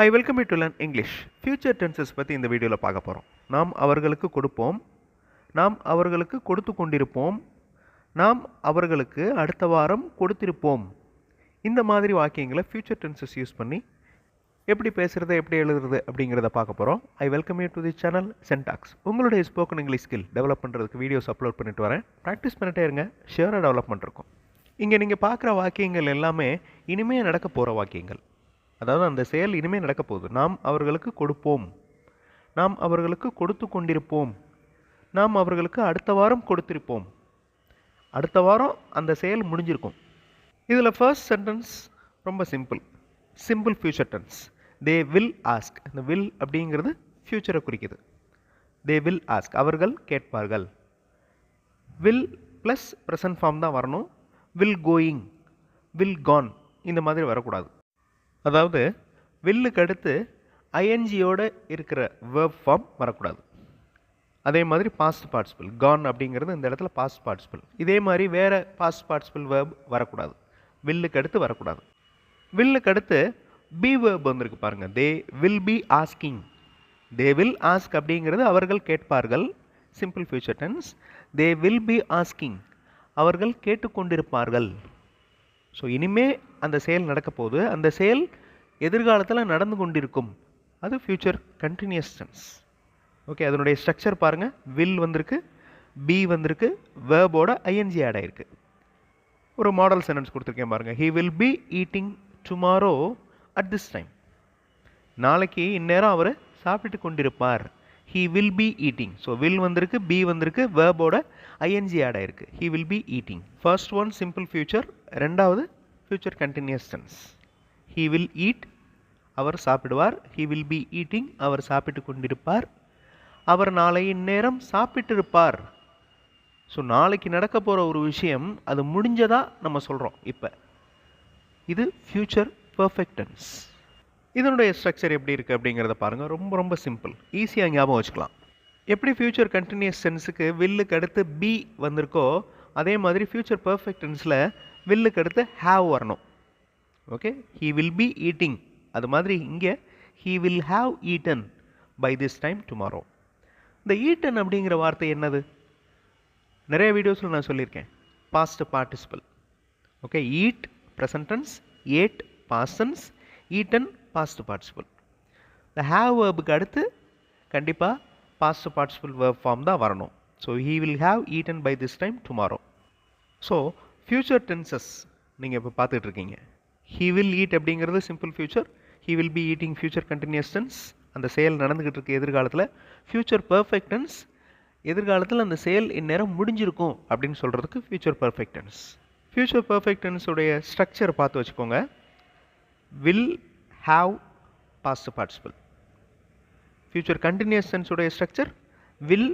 Hi, welcome you to learn English. Future tenses பற்றி இந்த வீடியோவில் பார்க்க போகிறோம். நாம் அவர்களுக்கு கொடுப்போம், நாம் அவர்களுக்கு கொடுத்து கொண்டிருப்போம், நாம் அவர்களுக்கு அடுத்த வாரம் கொடுத்திருப்போம். இந்த மாதிரி வாக்கியங்களை ஃபியூச்சர் டென்சஸ் யூஸ் பண்ணி எப்படி பேசுகிறது எப்படி எழுதுறது அப்படிங்கிறத பார்க்க போகிறோம். I welcome you to the channel சென்டாக்ஸ். உங்களுடைய ஸ்போக்கன் இங்கிலீஷ் ஸ்கில் டெவலப் பண்ணுறதுக்கு வீடியோஸ் அப்லோட் பண்ணிட்டு வரேன். ப்ராக்டிஸ் பண்ணிட்டே இருங்க, ஷியராக டெவலப்மெண்ட் இருக்கும். இங்கே நீங்கள் பார்க்குற வாக்கியங்கள் எல்லாமே இனிமேல் நடக்க போகிற வாக்கியங்கள். அதாவது அந்த செயல் இனிமேல் நடக்க போகுது. நாம் அவர்களுக்கு கொடுப்போம், நாம் அவர்களுக்கு கொடுத்து கொண்டிருப்போம், நாம் அவர்களுக்கு அடுத்த வாரம் கொடுத்திருப்போம், அடுத்த வாரம் அந்த செயல் முடிஞ்சிருக்கும். இதில் ஃபர்ஸ்ட் சென்டென்ஸ் ரொம்ப simple future tense. They will ask. இந்த வில் அப்படிங்கிறது ஃபியூச்சரை குறிக்குது. தே வில் ஆஸ்க், அவர்கள் கேட்பார்கள். வில் ப்ளஸ் ப்ரெசன்ட் ஃபார்ம் தான் வரணும். வில் கோயிங், வில் கான் இந்த மாதிரி வரக்கூடாது. அதாவது வில்லுக்கு அடுத்து ஐஎன்ஜியோடு இருக்கிற வேர்ப் ஃபார்ம் வரக்கூடாது. அதே மாதிரி பாஸ்ட் பார்ட்டிசிபிள் கான் அப்படிங்கிறது இந்த இடத்துல பாஸ்ட் பார்ட்டிசிபிள். இதே மாதிரி வேறு பாஸ்ட் பார்ட்டிசிபிள் வேர்ப் வரக்கூடாது, வில்லுக்கு அடுத்து வரக்கூடாது. வில்லுக்கு அடுத்து பி வேர்ப் வந்திருக்கு பாருங்கள். They will be asking. They will ask அப்படிங்கிறது அவர்கள் கேட்பார்கள், simple future tense. They will be asking, அவர்கள் கேட்டுக்கொண்டிருப்பார்கள். ஸோ இனிமே அந்த செயல் நடக்க போகுது, அந்த செயல் எதிர்காலத்தில் நடந்து கொண்டிருக்கும், அது ஃபியூச்சர் கண்டினியூஸ் டென்ஸ். ஓகே, அதனுடைய ஸ்ட்ரக்சர் பாருங்கள். வில் வந்திருக்கு, பி வந்திருக்கு, வேர்போட ஐஎன்ஜி ஆட் ஆகிருக்கு. ஒரு மாடல் சென்டென்ஸ் கொடுத்துருக்கேன் பாருங்கள். He will be eating tomorrow at this time. நாளைக்கு இந்நேரம் அவர் சாப்பிட்டு கொண்டிருப்பார். He will be eating. So will வந்திருக்கு, பி வந்திருக்கு, வேர்போட ஐஎன்ஜி ஆட் ஆகிருக்கு. He will be eating. First one simple future, ரெண்டாவது future continuous tense. He will eat, அவர் சாப்பிடுவார். ஹீ வில் பி ஈட்டிங், அவர் சாப்பிட்டு கொண்டிருப்பார். அவர் நாளை இந்நேரம் சாப்பிட்டிருப்பார். ஸோ நாளைக்கு நடக்க போகிற ஒரு விஷயம் அது முடிஞ்சதாக நம்ம சொல்கிறோம். இப்போ இது ஃபியூச்சர் பர்ஃபெக்ட் டென்ஸ். இதனுடைய ஸ்ட்ரக்சர் எப்படி இருக்குது அப்படிங்கிறத பாருங்கள். ரொம்ப சிம்பிள், ஈஸியாக ஞாபகம் வச்சுக்கலாம். எப்படி ஃபியூச்சர் கண்டினியூஸ் டென்ஸுக்கு வில்லுக்கு அடுத்து பி வந்திருக்கோ அதே மாதிரி ஃபியூச்சர் பர்ஃபெக்ட் டென்ஸில் வில்லுக்கு அடுத்து ஹாவ் வரணும். Okay, he will be eating. அது மாதிரி இங்கே he will have eaten by this time tomorrow. இந்த ஈட்டன் அப்படிங்கிற வார்த்தை என்னது? நிறைய வீடியோஸில் நான் சொல்லியிருக்கேன். Past participle. Okay, eat present tense, ate past tense, eaten past participle. இந்த ஹாவ் வேர்புக்கு அடுத்து கண்டிப்பாக பாஸ்ட் பார்ட்டிசிபிள் வேர்ப் ஃபார்ம் தான் வரணும். So he will have eaten by this time tomorrow. So future tenses நீங்கள் இப்போ பார்த்துட்டு இருக்கீங்க. ஹீ வில் ஈட் அப்படிங்கிறது simple future. He will be eating future continuous tense, அந்த செயல் நடந்துக்கிட்டு இருக்கு எதிர்காலத்தில். ஃபியூச்சர் பர்ஃபெக்ட் டென்ஸ், எதிர்காலத்தில் அந்த செயல் இந்நேரம் முடிஞ்சிருக்கும் அப்படின்னு சொல்கிறதுக்கு future perfect tense. Future perfect டென்ஸுடைய ஸ்ட்ரக்சர் பார்த்து வச்சுக்கோங்க. Will have past participle. Future continuous டென்ஸுடைய structure will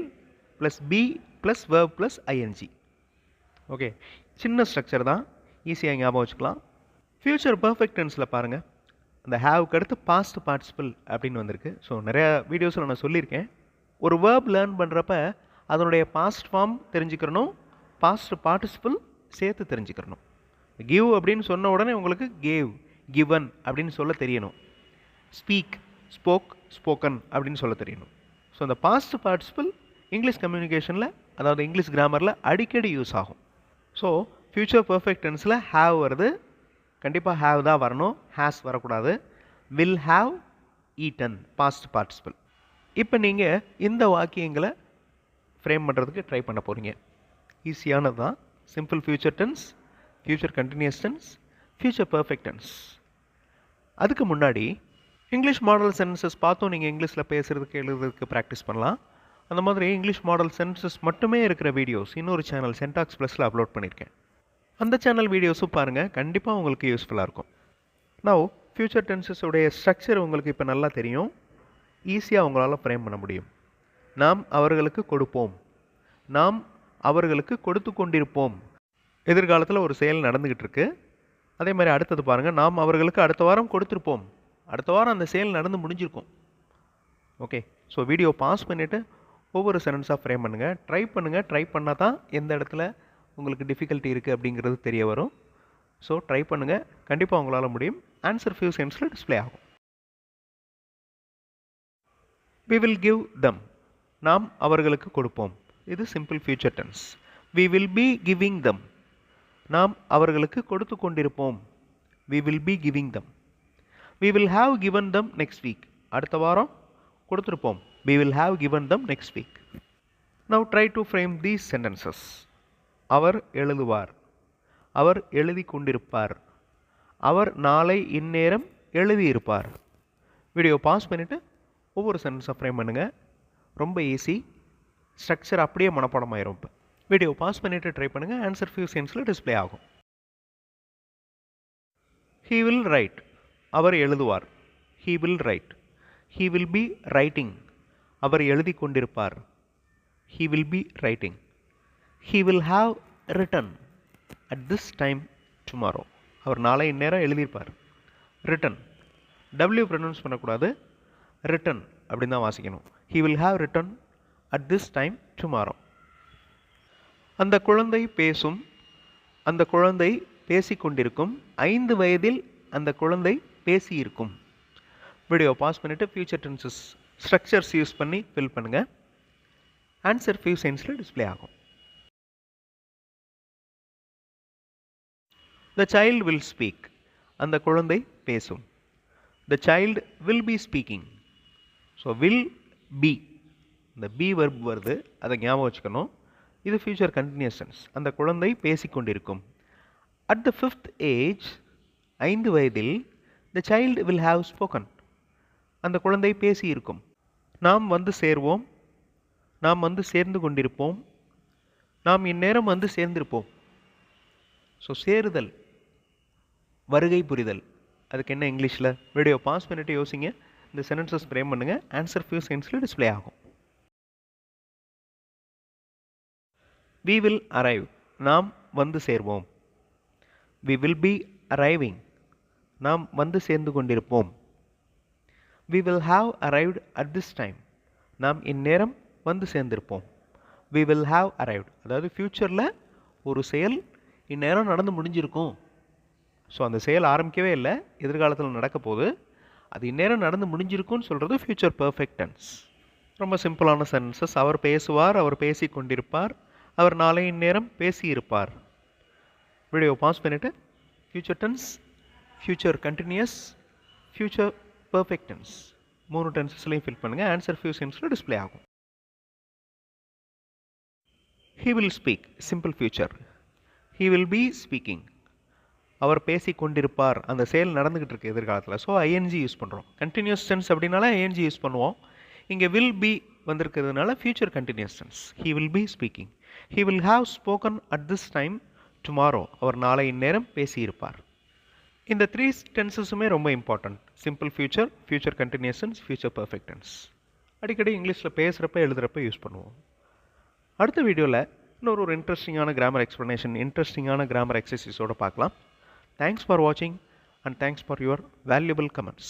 plus be plus verb plus I N G. Okay, சின்ன ஸ்ட்ரக்சர் தான், ஈஸியாக ஞாபகம் வச்சுக்கலாம். ஃபியூச்சர் பர்ஃபெக்ட் டென்ஸில் பாருங்கள், அந்த ஹேவுக்கு அடுத்து பாஸ்ட் பார்ட்டிசிபிள் அப்படின்னு வந்திருக்கு. ஸோ நிறையா வீடியோஸில் நான் சொல்லியிருக்கேன். ஒரு வேர்ப் லேர்ன் பண்ணுறப்ப அதனுடைய பாஸ்ட் ஃபார்ம் தெரிஞ்சுக்கிறணும், பாஸ்ட் பார்ட்டிசிபிள் சேர்த்து தெரிஞ்சுக்கிறணும். கிவ் அப்படின்னு சொன்ன உடனே உங்களுக்கு கேவ், கிவன் அப்படின்னு சொல்ல தெரியணும். ஸ்பீக், ஸ்போக், ஸ்போக்கன் அப்படின்னு சொல்ல தெரியணும். ஸோ அந்த பாஸ்ட் பார்ட்டிசிபிள் இங்கிலீஷ் கம்யூனிகேஷனில், அதாவது இங்கிலீஷ் கிராமரில் அடிக்கடி யூஸ் ஆகும். ஸோ ஃபியூச்சர் பர்ஃபெக்ட் டென்ஸில் ஹாவ் வருது, கண்டிப்பாக ஹாவ் தான் வரணும், ஹேஸ் வரக்கூடாது. Will have eaten past participle. இப்போ நீங்கள் இந்த வாக்கியங்களை ஃப்ரேம் பண்ணுறதுக்கு ட்ரை பண்ண போகிறீங்க. ஈஸியானது தான். Simple future tense, future continuous tense, future perfect tense. அதுக்கு முன்னாடி இங்கிலீஷ் மாடல் சென்டென்சஸ் பார்த்தும் நீங்கள் இங்கிலீஷில் பேசுகிறதுக்கு எழுதுறதுக்கு ப்ராக்டிஸ் பண்ணலாம். அந்த மாதிரி இங்கிலீஷ் மாடல் சென்டென்சஸ் மட்டுமே இருக்கிற வீடியோஸ் இன்னொரு சேனல் சென்டாக்ஸ் ப்ளஸில் அப்லோட் பண்ணியிருக்கேன். அந்த சேனல் வீடியோஸும் பாருங்கள், கண்டிப்பாக உங்களுக்கு யூஸ்ஃபுல்லாக இருக்கும். நவ் ஃபியூச்சர் டென்சஸுடைய ஸ்ட்ரக்சர் உங்களுக்கு இப்போ நல்லா தெரியும், ஈஸியாக உங்களால் ஃப்ரேம் பண்ண முடியும். நாம் அவர்களுக்கு கொடுப்போம், நாம் அவர்களுக்கு கொடுத்து கொண்டிருப்போம். எதிர்காலத்தில் ஒரு செயல் நடந்துக்கிட்டு இருக்கு. அதே மாதிரி அடுத்தது பாருங்கள், நாம் அவர்களுக்கு அடுத்த வாரம் கொடுத்துருப்போம், அடுத்த வாரம் அந்த செயல் நடந்து முடிஞ்சிருக்கும். ஓகே, ஸோ வீடியோ பாஸ் பண்ணிவிட்டு ஒவ்வொரு சென்டென்ஸாக ஃப்ரேம் பண்ணுங்கள். ட்ரை பண்ணால் தான் எந்த இடத்துல உங்களுக்கு டிஃபிகல்ட்டி இருக்குது அப்படிங்கிறது தெரிய வரும். ஸோ ட்ரை பண்ணுங்கள், கண்டிப்பாக உங்களால் முடியும். ஆன்சர் ஃபியூ செகண்ட்ஸில் டிஸ்ப்ளே ஆகும். we will give them. நாம் அவர்களுக்கு கொடுப்போம். இது simple future tense. we will be giving them. நாம் அவர்களுக்கு கொடுத்து கொண்டிருப்போம். we will be giving them. we will have given them next week. அடுத்த வாரம் கொடுத்திருப்போம். we will have given them next week. now try to frame these sentences. அவர் எழுதுவார். அவர் எழுதி கொண்டிருப்பார். அவர் நாளை இந்நேரம் எழுதியிருப்பார். வீடியோ பாஸ் பண்ணிவிட்டு ஒவ்வொரு சென்டென்ஸை ஃப்ரேம் பண்ணுங்கள். ரொம்ப ஈஸி. ஸ்ட்ரக்சர் அப்படியே மனப்பாடமாயிரும். இப்போ வீடியோ பாஸ் பண்ணிவிட்டு ட்ரை பண்ணுங்கள். ஆன்சர் ஃபியூ செகண்ட்ஸில் டிஸ்ப்ளே ஆகும். he will write. அவர் எழுதுவார். he will write. he will be writing. அவர் எழுதி கொண்டிருப்பார். he will be writing. he will have written at this time tomorrow. அவர் நாளை இந்நேரம் எழுதியிருப்பார். written. w ப்ரொனவுன்ஸ் பண்ணக்கூடாது. written அப்படின்னு தான் வாசிக்கணும். he will have written at this time tomorrow. அந்த குழந்தை பேசும். அந்த குழந்தை பேசிக்கொண்டிருக்கும். 5 வயதில் அந்த குழந்தை பேசியிருக்கும். வீடியோ பாஸ் பண்ணிவிட்டு ஃபியூச்சர் டென்சஸ் ஸ்ட்ரக்சர்ஸ் யூஸ் பண்ணி ஃபில் பண்ணுங்கள். ஆன்சர் ஃபியூ செகண்ட்ஸில் டிஸ்ப்ளே ஆகும். the child will speak. அந்த குழந்தை பேசும். the child will be speaking. So will be, இந்த be verb வருது, அதை ஞாபகம் வச்சுக்கணும். இது ஃபியூச்சர் கண்டினியூஸ் டென்ஸ். அந்த குழந்தை பேசிக்கொண்டிருக்கும். at the 5th age, 5 வயதில் the child will have spoken. அந்த குழந்தை பேசியிருக்கும். நாம் வந்து சேர்வோம். நாம் வந்து சேர்ந்து கொண்டிருப்போம். நாம் இந்நேரம் வந்து சேர்ந்திருப்போம். ஸோ சேருதல், வருகை புரிதல், அதுக்கு என்ன இங்கிலீஷில்? வீடியோ பாஸ் பண்ணிட்டு யோசிங்க. இந்த சென்டென்சஸ் ஃப்ரேம் பண்ணுங்கள். ஆன்சர் ஃபியூ செகண்ட்ஸில் டிஸ்ப்ளே ஆகும். we will arrive. நாம் வந்து சேர்வோம். we will be arriving. நாம் வந்து சேர்ந்து கொண்டிருப்போம். we will have arrived at this time. நாம் இந்நேரம் வந்து சேர்ந்திருப்போம். we will have arrived. அதாவது ஃப்யூச்சரில் ஒரு செயல் இந்நேரம் நடந்து முடிஞ்சிருக்கும். ஸோ அந்த செயல் ஆரம்பிக்கவே இல்லை, எதிர்காலத்தில் நடக்க போகுது. அது இந்நேரம் நடந்து முடிஞ்சிருக்கும்னு சொல்கிறது ஃபியூச்சர் பர்ஃபெக்ட் டென்ஸ். ரொம்ப சிம்பிளான சென்டென்சஸ். அவர் பேசுவார். அவர் பேசி கொண்டிருப்பார். அவர் நாளை இந்நேரம் பேசியிருப்பார். வீடியோ பாஸ் பண்ணிவிட்டு future tense, future continuous, future perfect tense 3 டென்சஸ்லையும் ஃபில் பண்ணுங்கள். ஆன்சர் ஃபியூ செகண்ட்ஸில் டிஸ்ப்ளே ஆகும். he will speak. Simple future. he will be speaking. அவர் பேசி கொண்டிருப்பார். அந்த செயல் நடந்துக்கிட்டு இருக்கு எதிர்காலத்தில். ஸோ ஐஎன்ஜி யூஸ் பண்ணுறோம். கண்டினியூஸ் டென்ஸ் அப்படின்னால ஐஎன்ஜி யூஸ் பண்ணுவோம். இங்கே வில் பி வந்திருக்கிறதுனால future continuous tense. he will be speaking. he will have spoken at this time tomorrow. அவர் நாளை இந்நேரம் பேசியிருப்பார். இந்த 3 டென்சஸுமே ரொம்ப important. Simple future, future continuous tense, future perfect tense. அடிக்கடி இங்கிலீஷில் பேசுகிறப்ப எழுதுகிறப்ப யூஸ் பண்ணுவோம். அடுத்த வீடியோவில் இன்னொரு இன்ட்ரெஸ்டிங்கான கிராமர் எக்ஸ்ப்ளனேஷன், இன்ட்ரெஸ்டிங்கான கிராமர் எக்ஸசைஸோடு பார்க்கலாம். Thanks for watching and thanks for your valuable comments.